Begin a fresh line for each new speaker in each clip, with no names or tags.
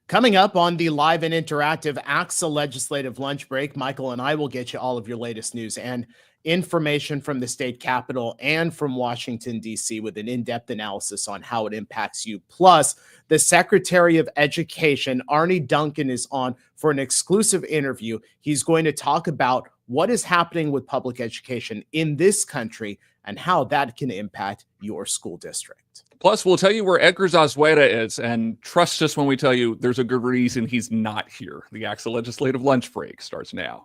Coming up on the live and interactive ACSA Legislative Lunch Break, Michael and I will get you all of your latest news and information from the state capitol and from Washington, D.C. with an in-depth analysis on how it impacts you. Plus, the Secretary of Education, Arne Duncan, is on for an exclusive interview. He's going to talk about what is happening with public education in this country and how that can impact your school district.
Plus, we'll tell you where Edgar Zazzueta is, and trust us when we tell you there's a good reason he's not here. The ACSA Legislative Lunch Break starts now.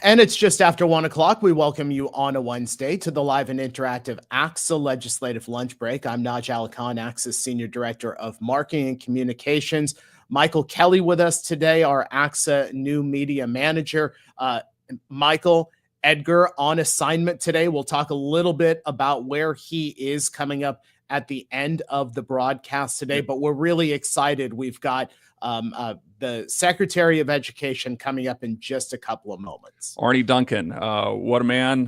And it's just after 1 o'clock. We welcome you on a Wednesday to the live and interactive ACSA Legislative Lunch Break. I'm Naj Alikhan, ACSA's Senior Director of Marketing and Communications. Michael Kelly with us today, our ACSA New Media Manager. Michael, Edgar on assignment today. We'll talk a little bit about where he is coming up at the end of the broadcast today, but we're really excited. We've got the Secretary of Education coming up in just a couple of moments.
Arne Duncan, what a man,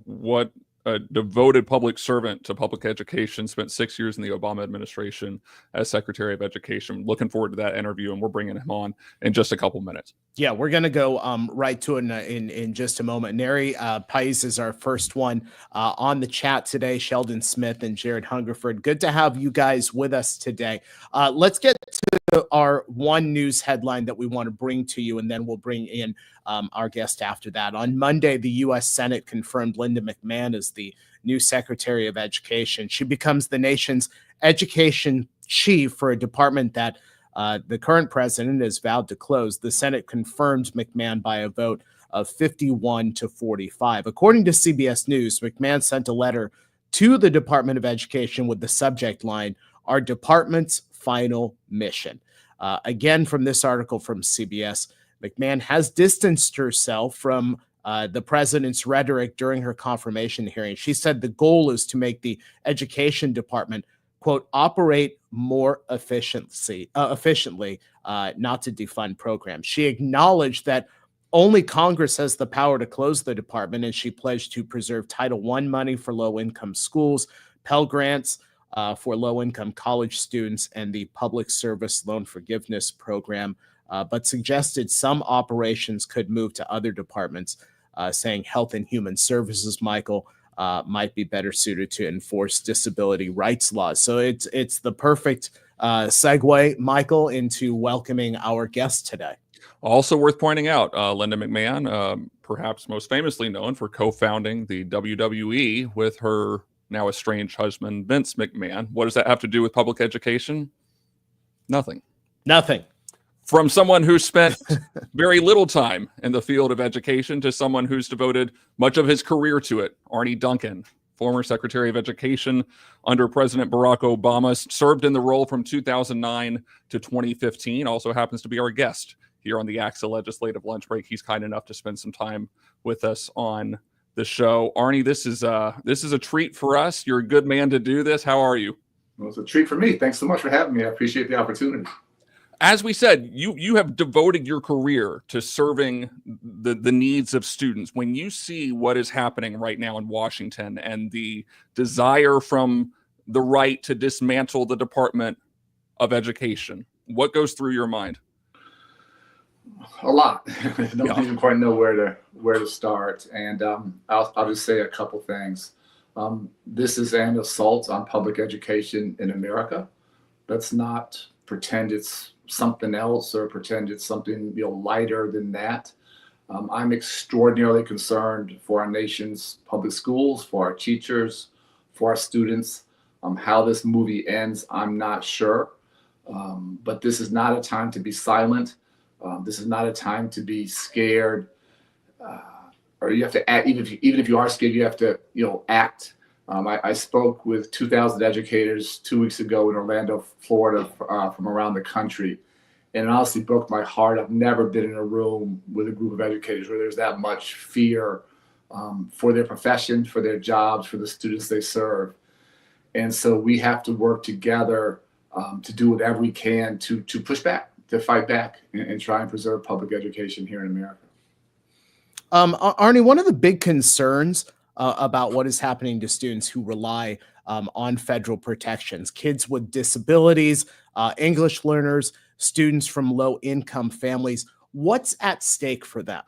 what a devoted public servant to public education, spent 6 years in the Obama administration as Secretary of Education. Looking forward to that interview, and we're bringing him on in just a couple minutes.
Yeah, we're going to go right to it in just a moment. Neri Pais is our first one on the chat today, Sheldon Smith and Jared Hungerford. Good to have you guys with us today. Let's get to our one news headline that we want to bring to you, and then we'll bring in our guest after that. On Monday, the U.S. Senate confirmed Linda McMahon as the new Secretary of Education. She becomes the nation's education chief for a department that the current president has vowed to close. The Senate confirmed McMahon by a vote of 51 to 45. According to CBS News, McMahon sent a letter to the Department of Education with the subject line, "Our department's final mission." Again, from this article from CBS, McMahon has distanced herself from the president's rhetoric during her confirmation hearing. She said the goal is to make the education department, quote, operate more efficiently, not to defund programs. She acknowledged that only Congress has the power to close the department, and she pledged to preserve Title I money for low-income schools, Pell Grants for low-income college students, and the Public Service Loan Forgiveness Program, but suggested some operations could move to other departments, saying Health and Human Services, Michael, might be better suited to enforce disability rights laws. So it's the perfect segue, Michael, into welcoming our guest today.
Also worth pointing out, Linda McMahon, perhaps most famously known for co-founding the WWE with her now estranged husband, Vince McMahon. What does that have to do with public education? Nothing.
Nothing.
From someone who spent very little time in the field of education to someone who's devoted much of his career to it, Arne Duncan, former Secretary of Education under President Barack Obama, served in the role from 2009 to 2015, also happens to be our guest here on the ACSA Legislative Lunch Break. He's kind enough to spend some time with us on the show. Arne, this is a treat for us. You're a good man to do this. How are you?
Well, it's a treat for me. Thanks so much for having me. I appreciate the opportunity.
As we said, you have devoted your career to serving the needs of students. When you see what is happening right now in Washington and the desire from the right to dismantle the Department of Education, what goes through your mind?
A lot. I don't even quite know where to start. And I'll just say a couple things. This is an assault on public education in America. Let's not pretend it's something else or pretend it's something lighter than that. I'm extraordinarily concerned for our nation's public schools, for our teachers, for our students. How this movie ends, I'm not sure. But this is not a time to be silent. This is not a time to be scared. Or you have to act, even if you are scared, you have to act. I spoke with 2,000 educators 2 weeks ago in Orlando, Florida, from around the country. And it honestly broke my heart. I've never been in a room with a group of educators where there's that much fear for their profession, for their jobs, for the students they serve. And so we have to work together to do whatever we can to push back, to fight back, and try and preserve public education here in America.
Arne, one of the big concerns about what is happening to students who rely on federal protections, kids with disabilities, English learners, students from low-income families, what's at stake for them?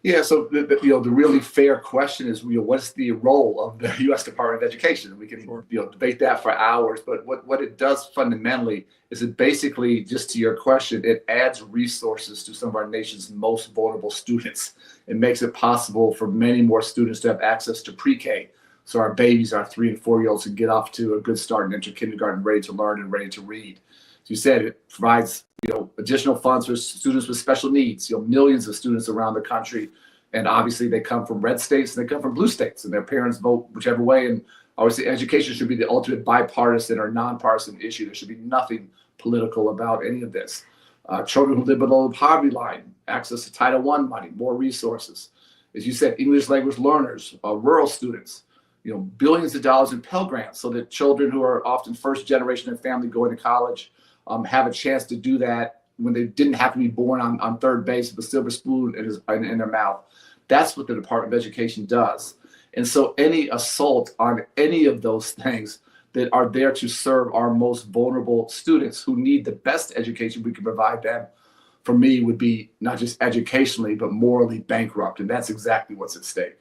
Yeah, so the really fair question is, what's the role of the U.S. Department of Education? We can debate that for hours, but what it does fundamentally is it basically, just to your question, it adds resources to some of our nation's most vulnerable students. It makes it possible for many more students to have access to pre-K, so our babies, our 3- and 4-year-olds, can get off to a good start and enter kindergarten ready to learn and ready to read. As you said, it provides additional funds for students with special needs. Millions of students around the country, and obviously they come from red states and they come from blue states, and their parents vote whichever way. And obviously, education should be the ultimate bipartisan or nonpartisan issue. There should be nothing political about any of this. Children who live below the poverty line, access to Title I money, more resources. As you said, English language learners, rural students, billions of dollars in Pell Grants, so that children who are often first generation of family going to college have a chance to do that when they didn't have to be born on third base with a silver spoon in their mouth. That's what the Department of Education does. And so any assault on any of those things that are there to serve our most vulnerable students who need the best education we can provide them, for me, would be not just educationally, but morally bankrupt. And that's exactly what's at stake.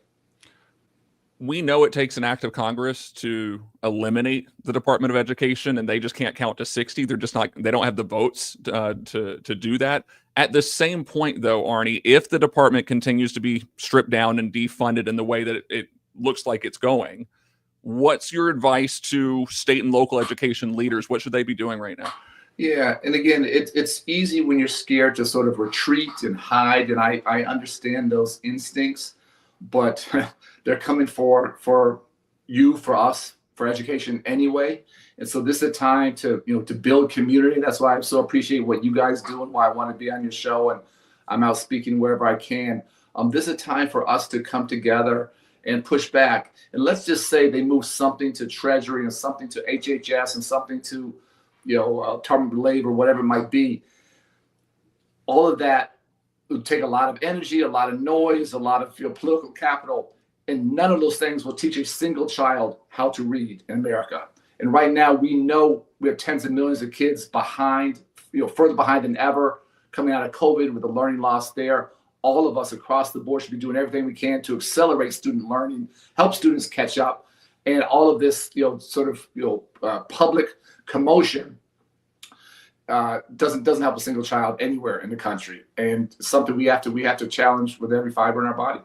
We know it takes an act of Congress to eliminate the Department of Education, and they just can't count to 60. They're just not, they don't have the votes to do that. At the same point, though, Arne, if the department continues to be stripped down and defunded in the way that it looks like it's going, what's your advice to state and local education leaders? What should they be doing right now?
Yeah, and again, it's easy when you're scared to sort of retreat and hide, and I understand those instincts, but they're coming for you, for us, for education anyway. And so this is a time to build community. That's why I so appreciate what you guys do and why I want to be on your show, and I'm out speaking wherever I can. This is a time for us to come together and push back. And let's just say they move something to Treasury and something to HHS and something to Department of Labor, whatever it might be. All of that would take a lot of energy, a lot of noise, a lot of political capital, and none of those things will teach a single child how to read in America. And right now, we know we have tens of millions of kids behind, further behind than ever, coming out of COVID with the learning loss there. All of us across the board should be doing everything we can to accelerate student learning, help students catch up, and all of this, public commotion doesn't help a single child anywhere in the country, and something we have to challenge with every fiber in our body.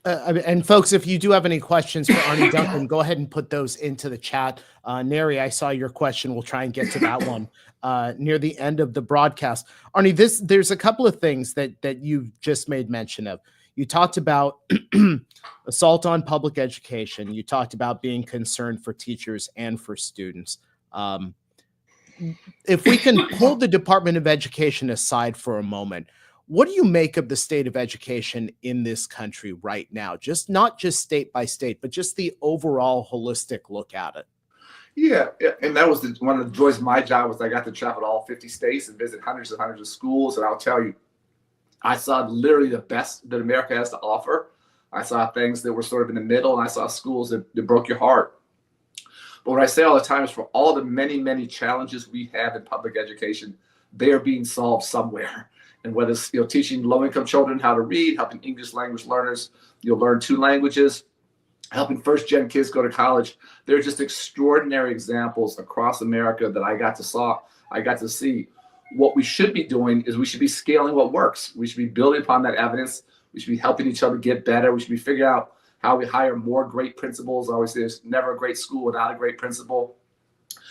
And folks, if you do have any questions for Arne Duncan, go ahead and put those into the chat. Neri, I saw your question. We'll try and get to that one near the end of the broadcast. Arne, there's a couple of things that you've just made mention of. You talked about assault on public education. You talked about being concerned for teachers and for students. If we can pull the Department of Education aside for a moment, what do you make of the state of education in this country right now? Not just state by state, but just the overall holistic look at it.
Yeah, and that was one of the joys of my job, was I got to travel to all 50 states and visit hundreds and hundreds of schools. And I'll tell you, I saw literally the best that America has to offer. I saw things that were sort of in the middle, and I saw schools that broke your heart. But what I say all the time is, for all the many, many challenges we have in public education, they are being solved somewhere. And whether it's teaching low-income children how to read, helping English language learners learn 2 languages, helping first-gen kids go to college, there are just extraordinary examples across America that I got to see. What we should be doing is we should be scaling what works. We should be building upon that evidence. We should be helping each other get better. We should be figuring out how we hire more great principals. I always say there's never a great school without a great principal.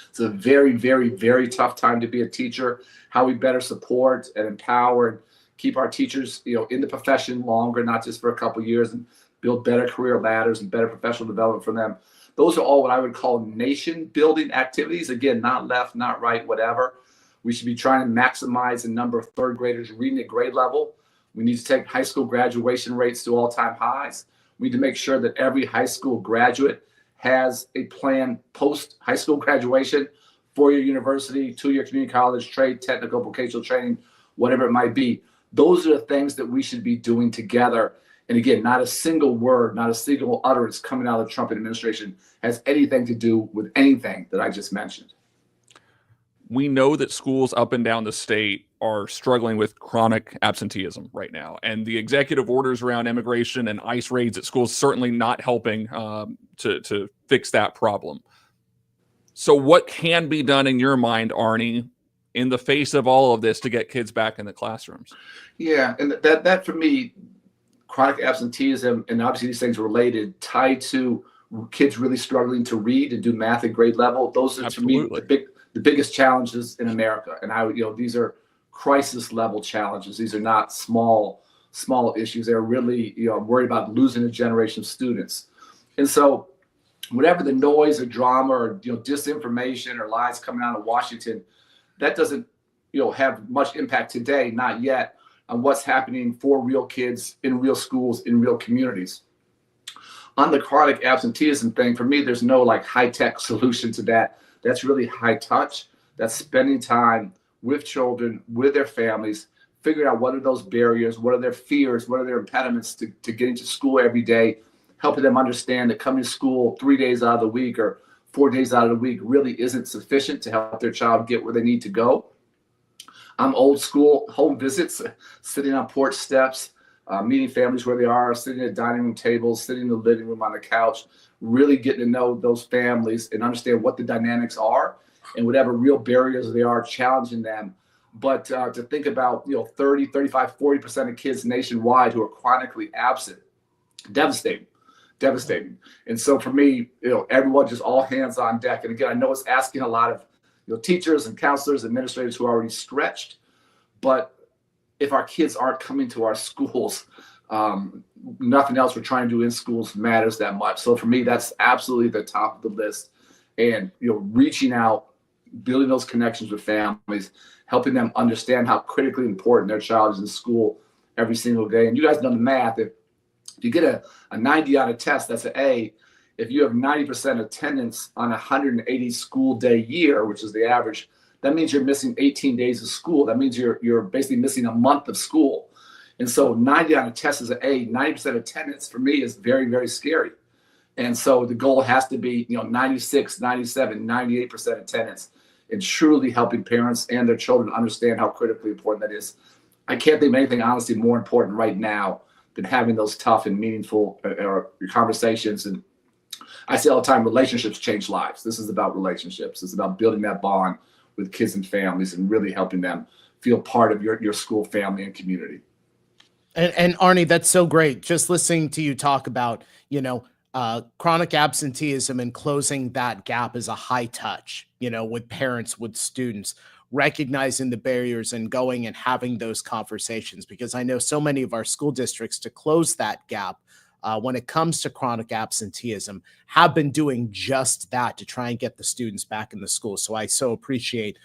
It's a very, very, very tough time to be a teacher. How we better support and empower and keep our teachers, in the profession longer, not just for a couple of years, and build better career ladders and better professional development for them. Those are all what I would call nation building activities. Again, not left, not right, whatever. We should be trying to maximize the number of third graders reading at grade level. We need to take high school graduation rates to all-time highs. We need to make sure that every high school graduate has a plan post high school graduation 4-year university, 2-year community college, trade, technical, vocational training, whatever it might be. Those are the things that we should be doing together. And again, not a single word, not a single utterance coming out of the Trump administration has anything to do with anything that I just mentioned.
We know that schools up and down the state are struggling with chronic absenteeism right now. And the executive orders around immigration and ICE raids at schools certainly not helping to fix that problem. So what can be done in your mind, Arne, in the face of all of this to get kids back in the classrooms?
Yeah, and that for me, chronic absenteeism, and obviously these things are related, tied to kids really struggling to read and do math at grade level. Those are,
Absolutely,
to me, the biggest challenges in America. And these are crisis level challenges. These are not small issues. They're really, worried about losing a generation of students. And so whatever the noise or drama or, disinformation or lies coming out of Washington, that doesn't, have much impact today, not yet, on what's happening for real kids in real schools, in real communities. On the chronic absenteeism thing, for me, there's no like high-tech solution to that. That's really high touch. That's spending time with children, with their families, figuring out what are those barriers, what are their fears, what are their impediments to getting to school every day, helping them understand that coming to school 3 days out of the week or 4 days out of the week really isn't sufficient to help their child get where they need to go. I'm old school, home visits, sitting on porch steps, meeting families where they are, sitting at dining room tables, sitting in the living room on the couch, really getting to know those families and understand what the dynamics are and whatever real barriers they are, challenging them. But to think about, 30, 35, 40% of kids nationwide who are chronically absent, devastating. And so for me, everyone just all hands on deck. And again, I know it's asking a lot of teachers and counselors, administrators who are already stretched, but if our kids aren't coming to our schools, nothing else we're trying to do in schools matters that much. So for me, that's absolutely the top of the list. And reaching out, building those connections with families, helping them understand how critically important their child is in school every single day. And you guys know the math. If you get a 90 on a test, that's an A. If you have 90% attendance on a 180 school day year, which is the average, that means you're missing 18 days of school. That means you're basically missing a month of school. And so 90 on a test is an A. 90% attendance for me is very, very scary. And so the goal has to be, 96, 97, 98% attendance, and truly helping parents and their children understand how critically important that is. I can't think of anything, honestly, more important right now than having those tough and meaningful conversations. And I say all the time, relationships change lives. This is about relationships. It's about building that bond with kids and families and really helping them feel part of your school, family, and community.
And Arne, that's so great. Just listening to you talk about, chronic absenteeism and closing that gap is a high touch, with parents, with students, recognizing the barriers and going and having those conversations, because I know so many of our school districts, to close that gap when it comes to chronic absenteeism, have been doing just that to try and get the students back in the school. So I so appreciate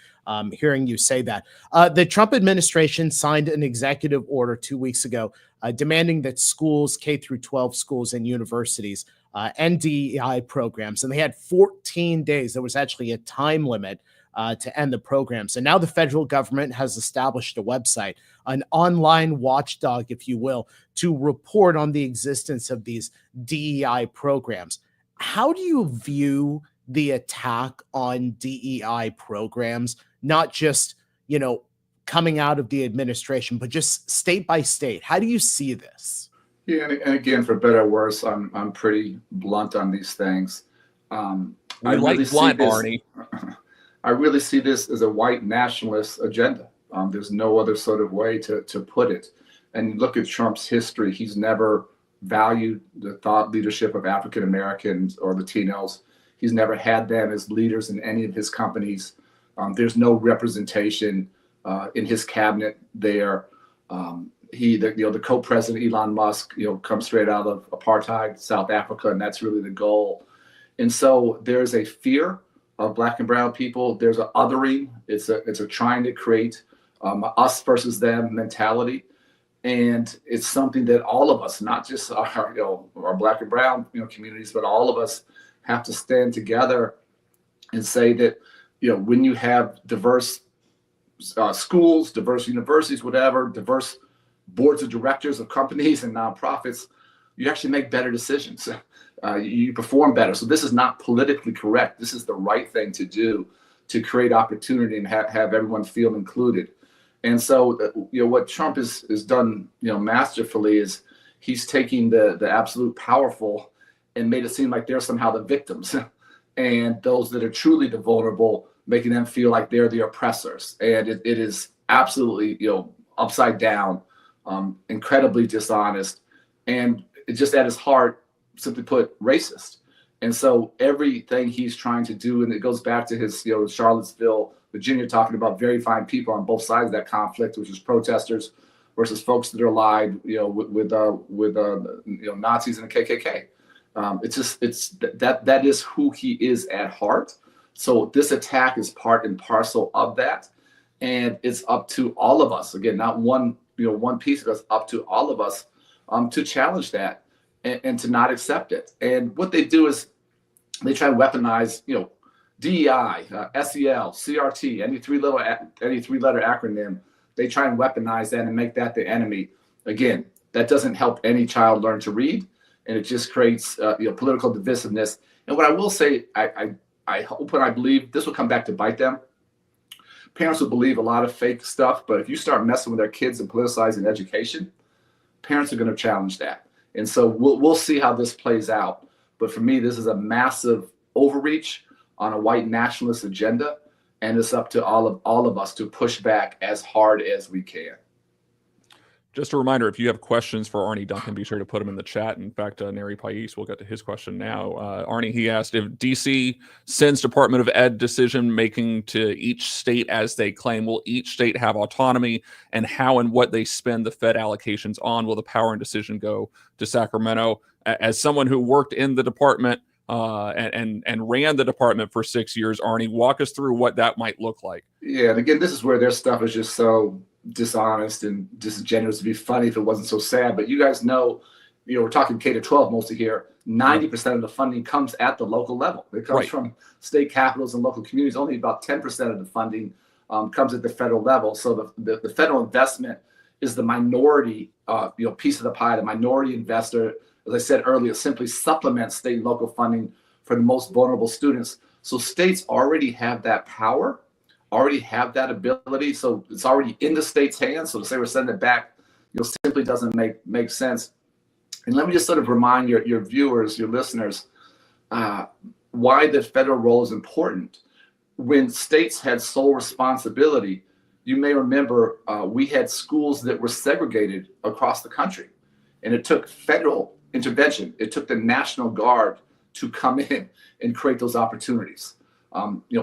hearing you say that. The Trump administration signed an executive order 2 weeks ago demanding that schools, K through 12 schools and universities, and DEI programs, and they had 14 days. There was actually a time limit to end the programs. And now the federal government has established a website, an online watchdog, if you will, to report on the existence of these DEI programs. How do you view the attack on DEI programs, not just, coming out of the administration, but just state by state? How do you see this?
Yeah, and again, for better or worse, I'm pretty blunt on these things.
I like blunt, Arne.
I really see this as a white nationalist agenda. There's no other sort of way to put it. And look at Trump's history. He's never valued the thought leadership of African Americans or Latinos. He's never had them as leaders in any of his companies. There's no representation in his cabinet there. The co-president, Elon Musk, comes straight out of apartheid, South Africa, and that's really the goal. And so there's a fear of Black and brown people. There's an othering. It's a trying to create us versus them mentality. And it's something that all of us, not just our Black and brown communities, but all of us have to stand together and say that when you have diverse schools, diverse universities, whatever, diverse boards of directors of companies and nonprofits, you actually make better decisions. You perform better. So this is not politically correct. This is the right thing to do to create opportunity and have everyone feel included. And so, what Trump has done, masterfully is he's taking the absolute powerful and made it seem like they're somehow the victims, and those that are truly the vulnerable, making them feel like they're the oppressors. And it is absolutely, upside down, incredibly dishonest, and it just at his heart, simply put, racist. And so everything he's trying to do, and it goes back to his, Charlottesville, Virginia, talking about very fine people on both sides of that conflict, which is protesters versus folks that are allied, with Nazis and the KKK. That is who he is at heart. So this attack is part and parcel of that, and it's up to all of us. Again, not one piece of us, up to all of us to challenge that and to not accept it. And what they do is they try to weaponize, DEI, SEL, CRT, any three-letter acronym. They try and weaponize that and make that the enemy. Again, that doesn't help any child learn to read, and it just creates political divisiveness. And what I will say, I hope and I believe this will come back to bite them. Parents will believe a lot of fake stuff, but if you start messing with their kids and politicizing education, parents are going to challenge that. And so we'll see how this plays out. But for me, this is a massive overreach on a white nationalist agenda, and it's up to all of us to push back as hard as we can.
Just a reminder, if you have questions for Arne Duncan, be sure to put them in the chat. In fact, Neri Pais, we'll get to his question now. Arne, he asked if DC sends Department of Ed decision-making to each state as they claim, will each state have autonomy, and how and what they spend the Fed allocations on? Will the power and decision go to Sacramento? As someone who worked in the department and ran the department for 6 years, Arne, walk us through what that might look like.
Yeah, and again, this is where their stuff is just so dishonest and disingenuous. To be funny if it wasn't so sad, but you guys know, we're talking K-12 mostly here. 90% of the funding comes at the local level. It comes from state capitals and local communities. Only about 10% of the funding comes at the federal level. So the federal investment is the minority, piece of the pie. The minority investor, as I said earlier, simply supplements state and local funding for the most vulnerable students. So states already have that power, already have that ability. So it's already in the state's hands. So to say we're sending it back, simply doesn't make sense. And let me just sort of remind your viewers, your listeners, why the federal role is important. When states had sole responsibility, you may remember we had schools that were segregated across the country, and it took federal intervention. It took the National Guard to come in and create those opportunities.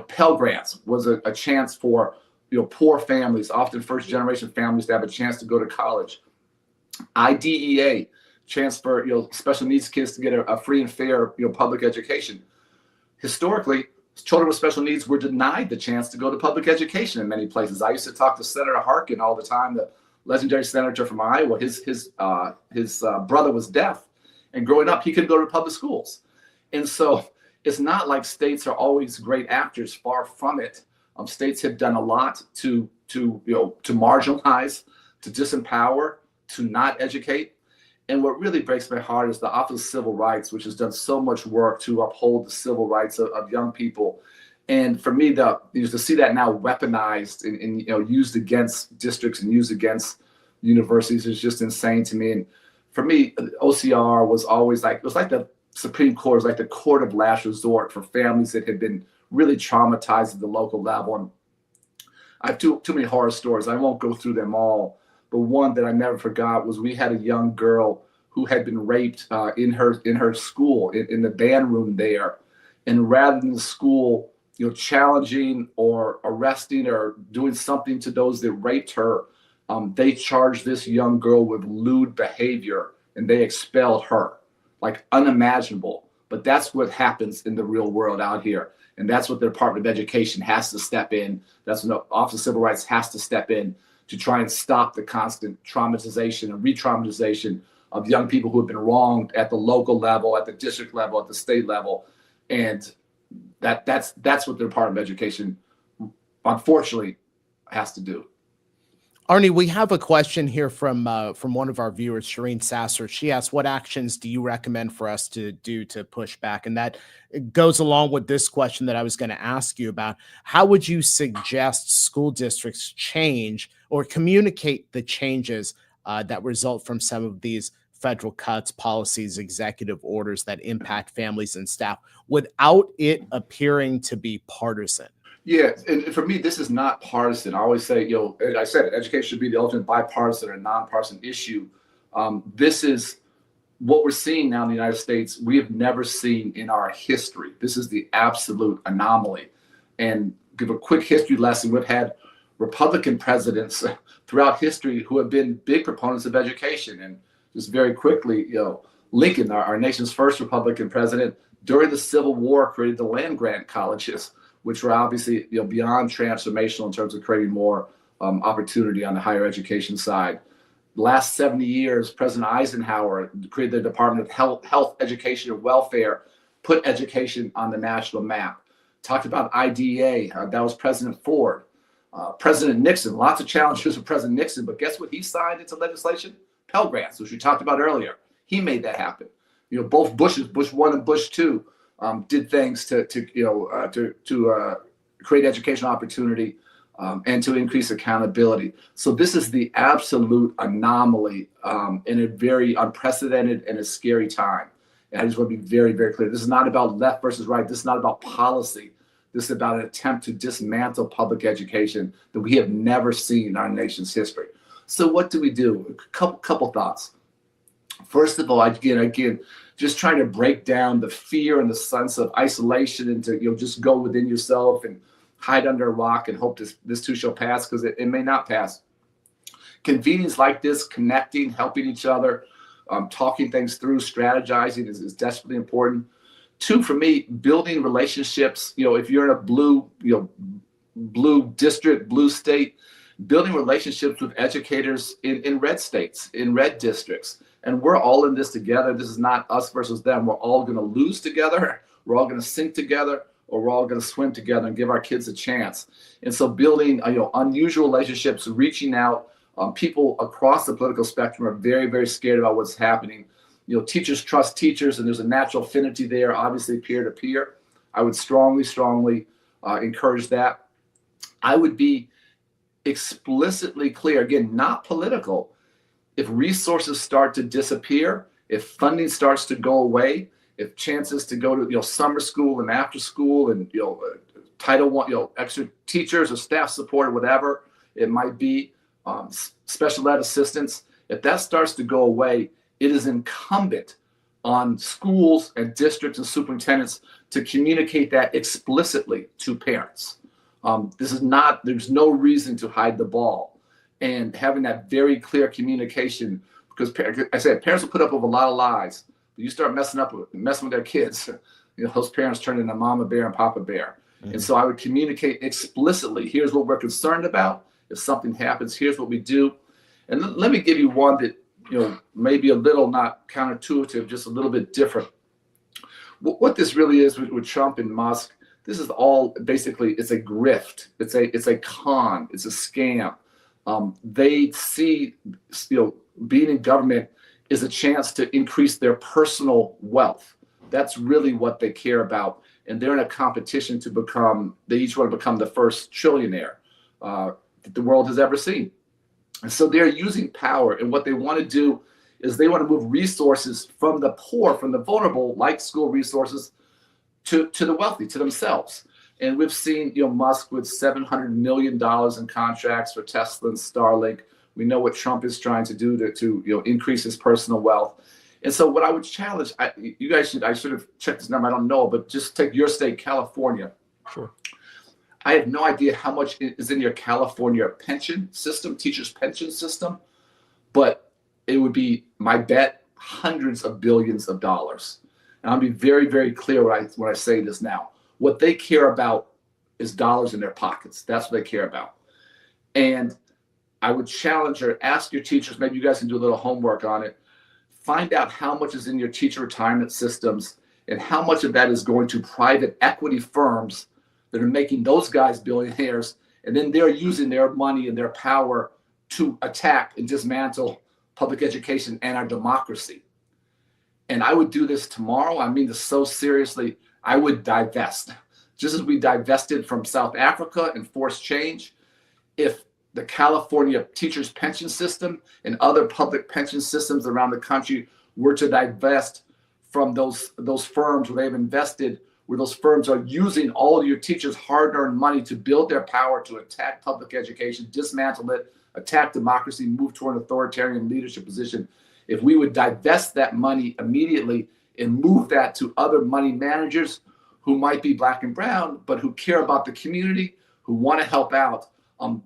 Pell Grants was a chance for poor families, often first-generation families, to have a chance to go to college. IDEA, chance for special needs kids to get a free and fair public education. Historically, children with special needs were denied the chance to go to public education in many places. I used to talk to Senator Harkin all the time, the legendary senator from Iowa. His brother was deaf, and growing up, he couldn't go to public schools. And so it's not like states are always great actors. Far from it. States have done a lot to marginalize, to disempower, to not educate. And what really breaks my heart is the Office of Civil Rights, which has done so much work to uphold the civil rights of young people. And for me, to see that now weaponized and used against districts and used against universities is just insane to me. And for me, OCR was always like, it was like the Supreme Court, was like the court of last resort for families that had been really traumatized at the local level. And I have too many horror stories. I won't go through them all, but one that I never forgot was we had a young girl who had been raped in her school, in the band room there. And rather than the school, challenging or arresting or doing something to those that raped her, they charged this young girl with lewd behavior, and they expelled her. Like unimaginable. But that's what happens in the real world out here. And that's what the Department of Education has to step in. That's when the Office of Civil Rights has to step in to try and stop the constant traumatization and re-traumatization of young people who have been wronged at the local level, at the district level, at the state level. And that's what the Department of Education unfortunately has to do.
Arne, we have a question here from one of our viewers, Shireen Sasser. She asks, what actions do you recommend for us to do to push back? And that goes along with this question that I was going to ask you about. How would you suggest school districts change or communicate the changes that result from some of these federal cuts, policies, executive orders that impact families and staff without it appearing to be partisan?
Yeah, and for me, this is not partisan. I always say, I said education should be the ultimate bipartisan or nonpartisan issue. This is what we're seeing now in the United States. We have never seen in our history. This is the absolute anomaly. And give a quick history lesson. We've had Republican presidents throughout history who have been big proponents of education. And just very quickly, Lincoln, our nation's first Republican president, during the Civil War, created the land grant colleges, which were obviously beyond transformational in terms of creating more opportunity on the higher education side. The last 70 years, President Eisenhower created the Department of Health, Education, and Welfare, put education on the national map. Talked about IDEA, that was President Ford. President Nixon, lots of challenges with President Nixon, but guess what he signed into legislation? Pell Grants, which we talked about earlier. He made that happen. Both Bushes, Bush 1 and Bush 2, did things to create educational opportunity and to increase accountability. So this is the absolute anomaly in a very unprecedented and a scary time. And I just want to be very, very clear. This is not about left versus right. This is not about policy. This is about an attempt to dismantle public education that we have never seen in our nation's history. So what do we do? A couple thoughts. First of all, again, just trying to break down the fear and the sense of isolation and to just go within yourself and hide under a rock and hope this too shall pass, because it may not pass. Convenings like this, connecting, helping each other, talking things through, strategizing is desperately important. Two, for me, building relationships. If you're in a blue district, blue state, building relationships with educators in red states, in red districts. And we're all in this together. This is not us versus them. We're all going to lose together. We're all going to sink together, or we're all going to swim together and give our kids a chance. And so building unusual relationships, reaching out. People across the political spectrum are very, very scared about what's happening. Teachers trust teachers, and there's a natural affinity there, obviously peer to peer. I would strongly encourage that. I would be explicitly clear, again, not political. If resources start to disappear, if funding starts to go away, if chances to go to summer school and after school and Title I, extra teachers or staff support or whatever it might be, special ed assistance, if that starts to go away, it is incumbent on schools and districts and superintendents to communicate that explicitly to parents. There's no reason to hide the ball. And having that very clear communication, because I said parents will put up with a lot of lies, but you start messing with their kids, those parents turn into mama bear and papa bear. Mm-hmm. And so I would communicate explicitly, here's what we're concerned about. If something happens, here's what we do. And let me give you one that, maybe a little not counterintuitive, just a little bit different. What this really is with Trump and Musk, this is all basically, it's a grift. It's a con. It's a scam. They see, being in government is a chance to increase their personal wealth. That's really what they care about. And they're in a competition they each want to become the first trillionaire that the world has ever seen. And so they're using power. And what they want to do is they want to move resources from the poor, from the vulnerable, like school resources, to the wealthy, to themselves. And we've seen, Musk with $700 million in contracts for Tesla and Starlink. We know what Trump is trying to do to increase his personal wealth. And so what I would challenge, I should have checked this number, I don't know, but just take your state, California.
Sure.
I have no idea how much is in your California pension system, teachers' pension system, but it would be, my bet, hundreds of billions of dollars. And I'll be very, very clear when I say this now. What they care about is dollars in their pockets. That's what they care about. And I would challenge or ask your teachers, maybe you guys can do a little homework on it. Find out how much is in your teacher retirement systems and how much of that is going to private equity firms that are making those guys billionaires, And then they're using their money and their power to attack and dismantle public education and our democracy. And I would do this tomorrow. I mean this so seriously. I would divest. Just as we divested from South Africa and forced change, if the California teachers' pension system and other public pension systems around the country were to divest from those firms where they've invested, where those firms are using all of your teachers' hard-earned money to build their power to attack public education, dismantle it, attack democracy, move toward an authoritarian leadership position. If we would divest that money immediately and move that to other money managers who might be black and brown, but who care about the community, who want to help out,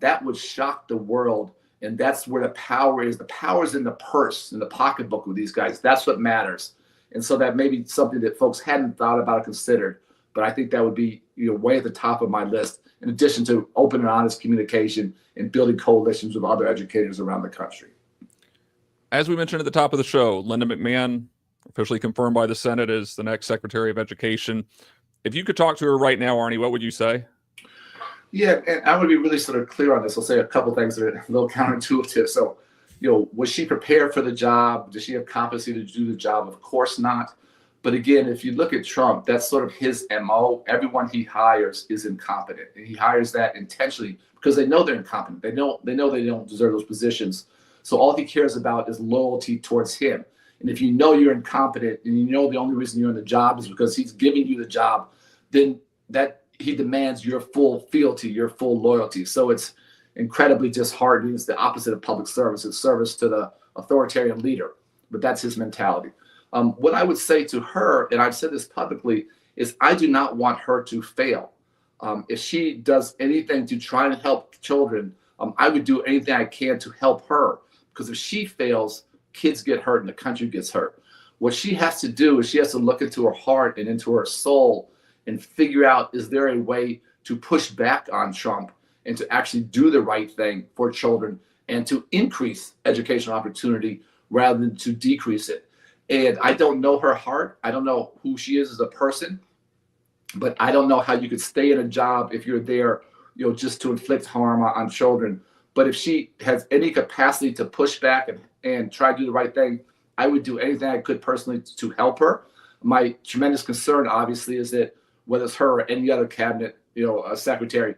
that would shock the world. And that's where the power is. The power is in the purse, in the pocketbook with these guys. That's what matters. And so that may be something that folks hadn't thought about or considered. But I think that would be way at the top of my list, in addition to open and honest communication and building coalitions with other educators around the country.
As we mentioned at the top of the show, Linda McMahon, officially confirmed by the Senate as the next Secretary of Education. If you could talk to her right now, Arne, what would you say?
Yeah, and I want to be really sort of clear on this. I'll say a couple things that are a little counterintuitive. So, was she prepared for the job? Does she have competency to do the job? Of course not. But again, if you look at Trump, that's sort of his MO. Everyone he hires is incompetent. And he hires that intentionally because they know they're incompetent. They know they don't deserve those positions. So all he cares about is loyalty towards him. And if you know you're incompetent and you know the only reason you're in the job is because he's giving you the job, then that he demands your full fealty, your full loyalty. So it's incredibly disheartening. It's the opposite of public service. It's service to the authoritarian leader. But that's his mentality. What I would say to her, and I've said this publicly, is I do not want her to fail. If she does anything to try and help children, I would do anything I can to help her. Because if she fails, kids get hurt and the country gets hurt. What she has to do is she has to look into her heart and into her soul and figure out, is there a way to push back on Trump and to actually do the right thing for children and to increase educational opportunity rather than to decrease it. And I don't know her heart. I don't know who she is as a person, but I don't know how you could stay in a job if you're there, just to inflict harm on children. But if she has any capacity to push back and try to do the right thing, I would do anything I could personally to help her. My tremendous concern, obviously, is that whether it's her or any other cabinet, a secretary,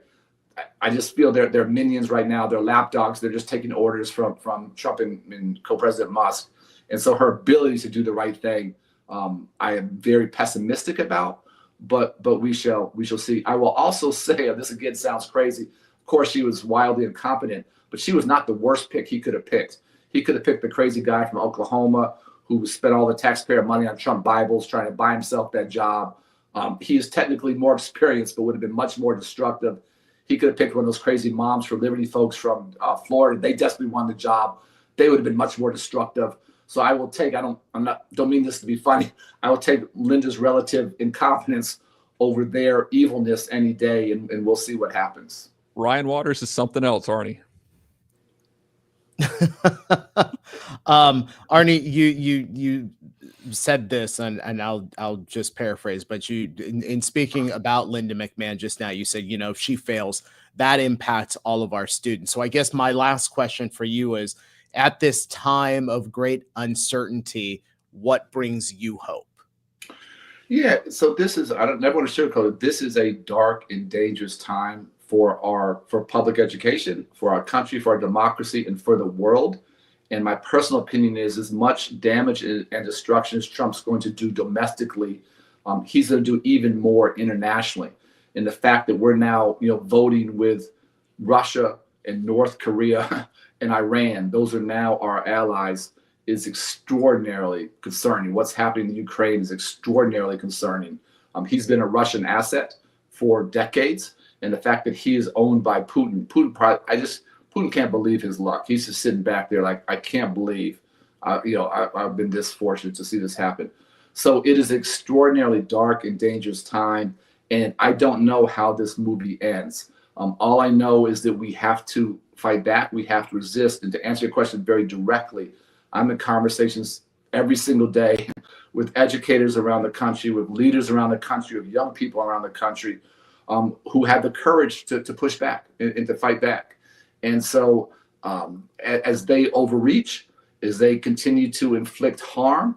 I just feel they're minions right now. They're lapdogs. They're just taking orders from Trump and co-president Musk. And so her ability to do the right thing, I am very pessimistic about. But we shall see. I will also say, and this again sounds crazy, of course she was wildly incompetent, but she was not the worst pick he could have picked. He could have picked the crazy guy from Oklahoma who spent all the taxpayer money on Trump Bibles trying to buy himself that job. He is technically more experienced, but would have been much more destructive. He could have picked one of those crazy moms for Liberty folks from Florida. They desperately won the job. They would have been much more destructive. So I will take, don't mean this to be funny, I will take Linda's relative incompetence over their evilness any day, and we'll see what happens.
Ryan Waters is something else, Arne.
Arne, you said this, and I'll just paraphrase, but you, in speaking about Linda McMahon just now, you said, if she fails, that impacts all of our students. So I guess my last question for you is, at this time of great uncertainty, what brings you hope?
Yeah, so this is, I never want to sugarcoat it. This is a dark and dangerous time for public education, for our country, for our democracy, and for the world. And my personal opinion is, as much damage and destruction as Trump's going to do domestically, he's going to do even more internationally. And the fact that we're now, voting with Russia and North Korea and Iran, those are now our allies, is extraordinarily concerning. What's happening in Ukraine is extraordinarily concerning. He's been a Russian asset for decades, and the fact that he is owned by Putin, Putin can't believe his luck. He's just sitting back there like, I can't believe, I've been this fortunate to see this happen. So it is extraordinarily dark and dangerous time, and I don't know how this movie ends. All I know is that we have to fight back, we have to resist. And to answer your question very directly, I'm in conversations every single day with educators around the country, with leaders around the country, with young people around the country, who had the courage to push back and to fight back. And so as they overreach, as they continue to inflict harm,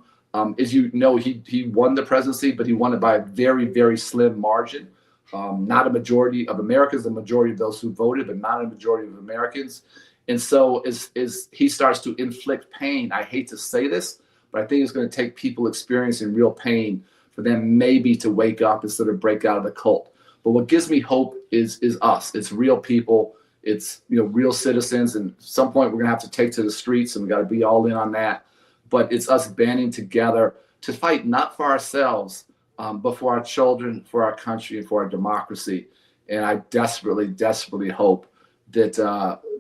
as you know, he won the presidency, but he won it by a very, very slim margin. Not a majority of Americans, the majority of those who voted, but not a majority of Americans. And so as he starts to inflict pain, I hate to say this, but I think it's going to take people experiencing real pain for them maybe to wake up instead of break out of the cult. But what gives me hope is us. It's real people. It's real citizens. And at some point we're going to have to take to the streets, and we got to be all in on that. But it's us banding together to fight not for ourselves, but for our children, for our country, and for our democracy. And I desperately, desperately hope that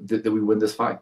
that we win this fight.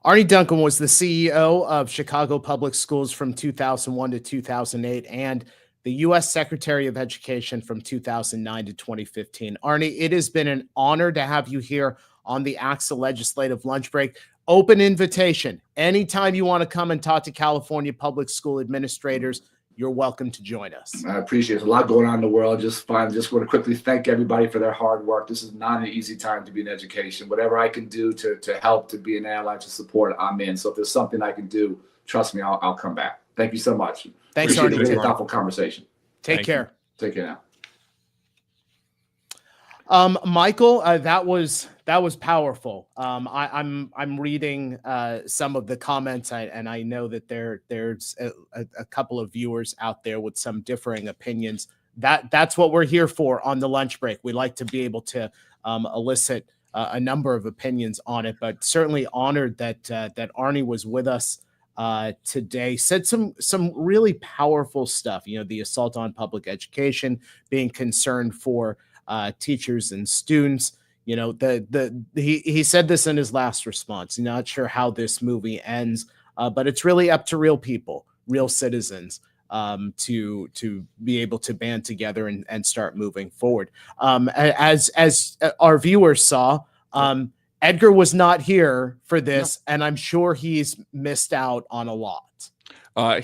Arne Duncan was the CEO of Chicago Public Schools from 2001 to 2008 and the U.S. Secretary of Education from 2009 to 2015. Arne, it has been an honor to have you here on the ACSA Legislative Lunch Break. Open invitation. Anytime you want to come and talk to California public school administrators, you're welcome to join us.
I appreciate it. There's a lot going on in the world. Just want to quickly thank everybody for their hard work. This is not an easy time to be in education. Whatever I can do to help, to be an ally, to support, I'm in. So if there's something I can do, trust me, I'll come back. Thank you so much.
Thanks, Arne.
Really thoughtful conversation.
Take care.
Take care now.
Michael, that was powerful. I'm reading some of the comments, and I know that there's a couple of viewers out there with some differing opinions. That's what we're here for on the lunch break. We like to be able to elicit a number of opinions on it, but certainly honored that Arne was with us today. Said some really powerful stuff. The assault on public education, being concerned for teachers and students. He said this in his last response. Not sure how this movie ends, but it's really up to real people, real citizens, to be able to band together and start moving forward. As our viewers saw, Edgar was not here for this, and I'm sure he's missed out on a lot.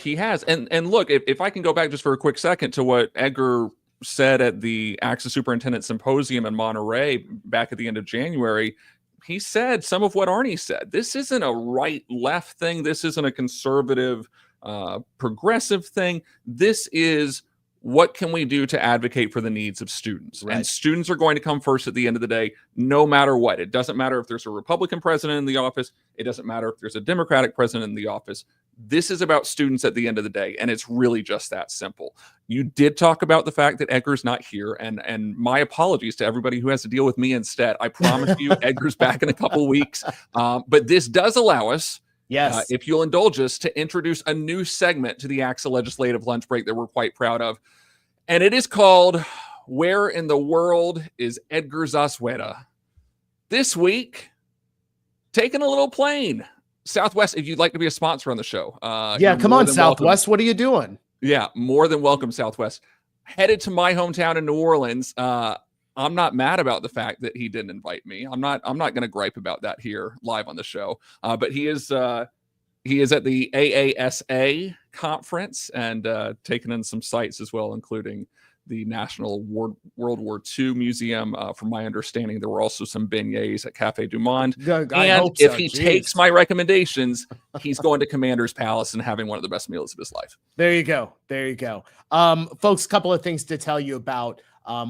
He has. And look, if I can go back just for a quick second to what Edgar said at the ACSA Superintendent Symposium in Monterey back at the end of January, he said some of what Arne said. This isn't a right-left thing. This isn't a conservative, progressive thing. This is what can we do to advocate for the needs of students? Right. And students are going to come first at the end of the day, no matter what. It doesn't matter if there's a Republican president in the office. It doesn't matter if there's a Democratic president in the office. This is about students at the end of the day, and it's really just that simple. You did talk about the fact that Edgar's not here, and my apologies to everybody who has to deal with me instead. I promise you Edgar's back in a couple weeks. But this does allow us,
yes,
if you'll indulge us, to introduce a new segment to the ACSA Legislative Lunch Break that we're quite proud of. And it is called, Where in the World is Edgar Zasueta? This week, taking a little plane. Southwest, if you'd like to be a sponsor on the show.
Yeah, come on, Southwest. Welcome. What are you doing?
Yeah, more than welcome, Southwest. Headed to my hometown in New Orleans. I'm not mad about the fact that he didn't invite me. I'm not going to gripe about that here live on the show. But he is at the AASA conference and taking in some sites as well, including the National World War II Museum. From my understanding, there were also some beignets at Cafe Du Monde. And if he takes my recommendations, he's going to Commander's Palace and having one of the best meals of his life.
There you go. There you go. Folks, a couple of things to tell you about.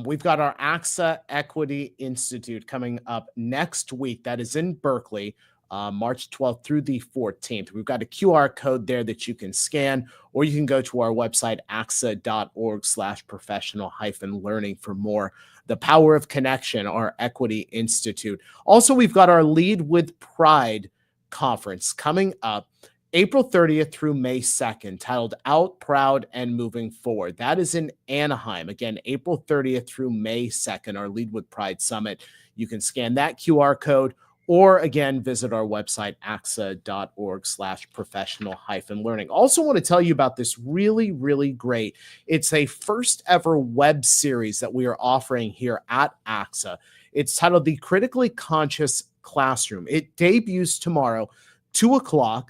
We've got our ACSA Equity Institute coming up next week. That is in Berkeley. March 12th through the 14th. We've got a QR code there that you can scan, or you can go to our website, acsa.org/professional-learning for more. The Power of Connection, our Equity Institute. Also, we've got our Lead with Pride conference coming up April 30th through May 2nd, titled Out, Proud, and Moving Forward. That is in Anaheim. Again, April 30th through May 2nd, our Lead with Pride Summit. You can scan that QR code, or again, visit our website, acsa.org/professional-learning. Also want to tell you about this really, really great. It's a first ever web series that we are offering here at ACSA. It's titled The Critically Conscious Classroom. It debuts tomorrow, 2:00,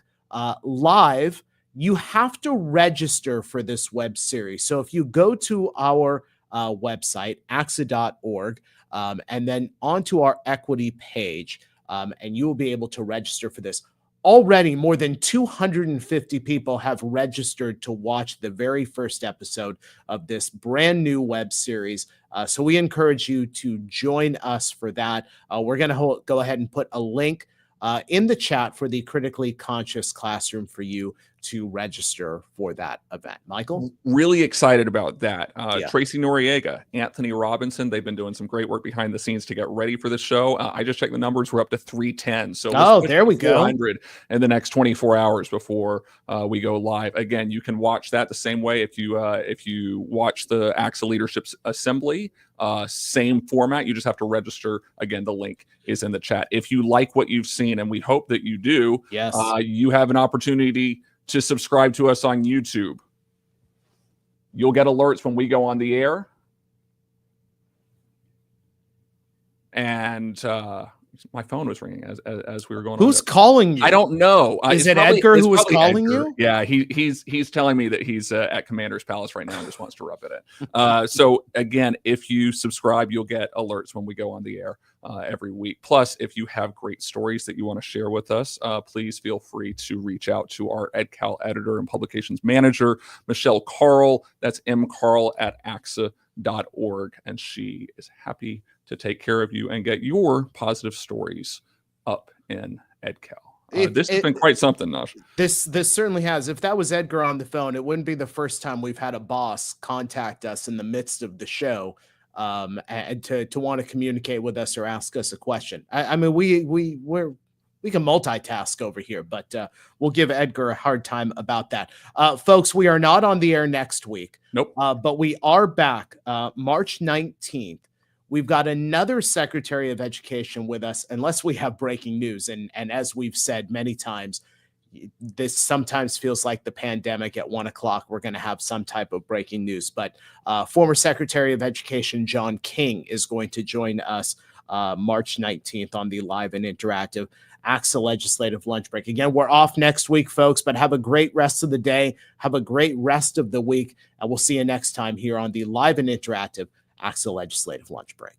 live. You have to register for this web series. So if you go to our website, ACSA.org, and then onto our equity page, and you will be able to register for this. Already, more than 250 people have registered to watch the very first episode of this brand new web series. So we encourage you to join us for that. We're going to go ahead and put a link in the chat for the Critically Conscious Classroom for you to register for that event. Michael?
Really excited about that.
Yeah.
Tracy Noriega, Anthony Robinson, they've been doing some great work behind the scenes to get ready for the show. I just checked the numbers. We're up to 310. So
there we go.
400 in the next 24 hours before we go live. Again, you can watch that the same way if you watch the ACSA Leadership Assembly. Same format. You just have to register. Again, the link is in the chat. If you like what you've seen, and we hope that you do,
yes,
you have an opportunity to subscribe to us on YouTube. You'll get alerts when we go on the air. And my phone was ringing as we were going.
Who's calling you?
I don't know.
Is it Edgar who was calling you?
Yeah, he's telling me that he's at Commander's Palace right now and just wants to rub it. So again, if you subscribe, you'll get alerts when we go on the air every week. Plus, if you have great stories that you want to share with us, please feel free to reach out to our EdCal editor and publications manager, Michelle Carl. That's mcarl@ACSA.org, and she is happy to take care of you and get your positive stories up in EdCal. This has been quite something, Nash.
This certainly has. If that was Edgar on the phone, it wouldn't be the first time we've had a boss contact us in the midst of the show and to want to communicate with us or ask us a question. I mean, we can multitask over here, but we'll give Edgar a hard time about that. Folks, we are not on the air next week.
Nope.
But we are back March 19th. We've got another Secretary of Education with us, unless we have breaking news. And as we've said many times, this sometimes feels like the pandemic. At 1 o'clock, we're going to have some type of breaking news. But former Secretary of Education John King is going to join us March 19th on the live and interactive ACSA Legislative Lunch Break. Again, we're off next week, folks, but have a great rest of the day. Have a great rest of the week. And we'll see you next time here on the live and interactive ACSA Legislative Lunch Break.